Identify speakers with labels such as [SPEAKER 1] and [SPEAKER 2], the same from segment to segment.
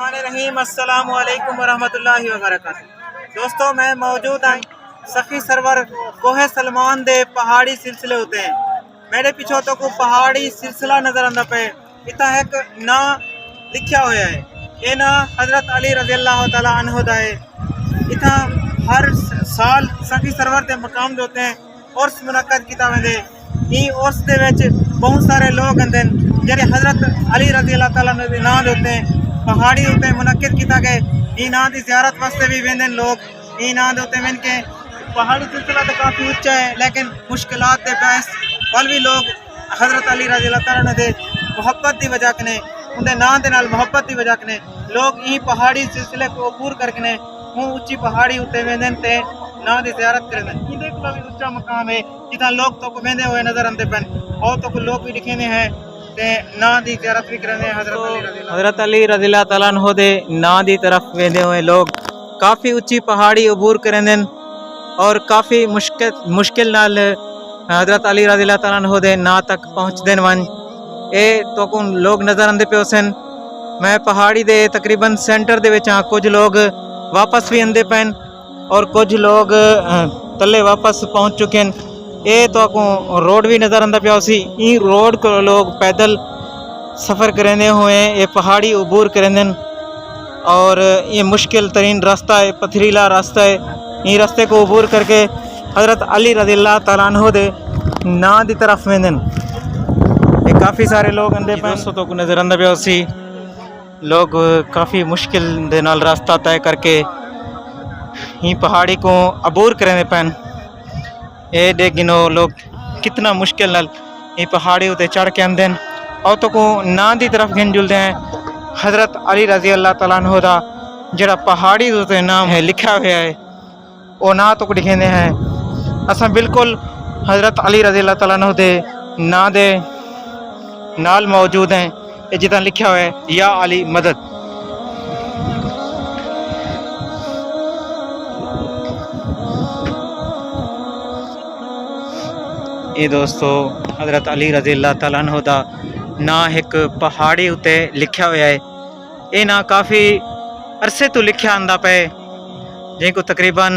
[SPEAKER 1] बिस्मिल्लाहिर्रहमानिर्रहीम। अस्सलाम वालेकुम वरहमतुल्लाहि वबरकातुहू। दोस्तों मैं मौजूद हाँ सखी सरवर कोहे सलमान दे पहाड़ी सिलसिले होते हैं। मेरे पिछो तो को पहाड़ी सिलसिला नजर आंदा पे। इतना एक ना लिखा हुआ है, ये ना हजरत अली रज़ी अल्लाह तआला अन्हु दा है। इतना हर साल सखी सरवर के मकाम होते हैं उर्स मुनक्कद किया वेंदे। ई उर्स दे विच बहुत सारे लोग आंदे जेडे हजरत अली रज़ी अल्लाह तआला दे नाम दे उत्ते पहाड़ी उत्ते मुनक्कद किया गए। ई नाम की ज़ियारत वास्ते भी वेंदे लोग। ई नाम दे उत्ते वेन के पहाड़ी सिलसिला तो काफ़ी उच्चा है, लेकिन मुश्किलात के बहस पल भी लोग हजरत अली रज़ी अल्लाह तआला दे मुहब्बत की वजह कने उनके नाम के नाल मुहब्बत की वजह कने लोग ई पहाड़ी सिलसिले को अबूर करके हूँ उच्ची पहाड़ी उत्ते वेंदे ते नाम की ज़ियारत करेंदे। इहदे कोला भी उच्चा मकाम है जितना लोग तो वेंदे हुए नजर आते पन और तो लोग भी लिखे हैं ते नां दी ज़ियारत भी करते हैं। हजरत अली रज़ी अल्लाह तआला अन्हु दे नां दी तरफ वेंदे हुए लोग काफ़ी उच्ची पहाड़ी अबूर करेंदे और काफ़ी मुश्किल नाल हजरत अली रज़ी अल्लाह तआला अन्हु दे नां तक पहुँचते वन। ये तो लोग नज़र आते पे सन। मैं पहाड़ी दे तकरीबन सेंटर दे विच हाँ। कुछ लोग वापस भी आते पैन और कुछ लोग तले वापस पहुँच चुके हैं। ये तो रोड भी नज़र आंदा पिया सी। ई रोड को लोग पैदल सफ़र करेंदे हुए ये पहाड़ी अबूर करेंदे और ये मुश्किल तरीन रास्ता है, पथरीला रास्ता है। ये रास्ते को अबूर करके हजरत अली रज़ी अल्लाह तआला अन्हु दे नां दी तरफ वेंदे। ये काफ़ी सारे लोग आंदे पे तो नज़र आंदा पिया सी। लोग काफ़ी मुश्किल दे नाल रास्ता तय करके ही पहाड़ी को अबूर करेंदे पैन। ये देखिनो लोग कितना मुश्किल नाल ये पहाड़ी उते चढ़ के आंदे और तो को नां दी तरफ गिन जुलते हैं हजरत अली रज़ी अल्लाह तआला अन्हु दा जड़ा पहाड़ी उते नाम है लिखा हुआ है वो ना तो लिखे हैं। असा बिल्कुल हजरत अली रज़ी अल्लाह तआला अन्हु दे नां दे नाल मौजूद हैं। ये जितना लिखा हुआ है या अली मदद। ये दोस्तों हजरत अली रज़ी अल्लाह तआला अन्हु दा ना एक पहाड़ी उत्ते लिखा हुआ है। ये ना काफ़ी अरसे तो लिखा आंदा पे जिनको तकरीबन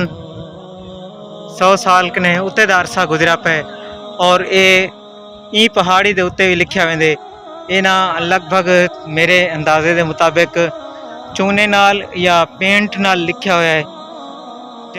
[SPEAKER 1] 100 साल कने उत्ते दा अरसा गुजरा पे और ये पहाड़ी दे उत्ते भी लिखा वेंदे। ये ना लगभग मेरे अंदाजे के मुताबिक चूने नाल या पेंट नाल लिखा हुआ है।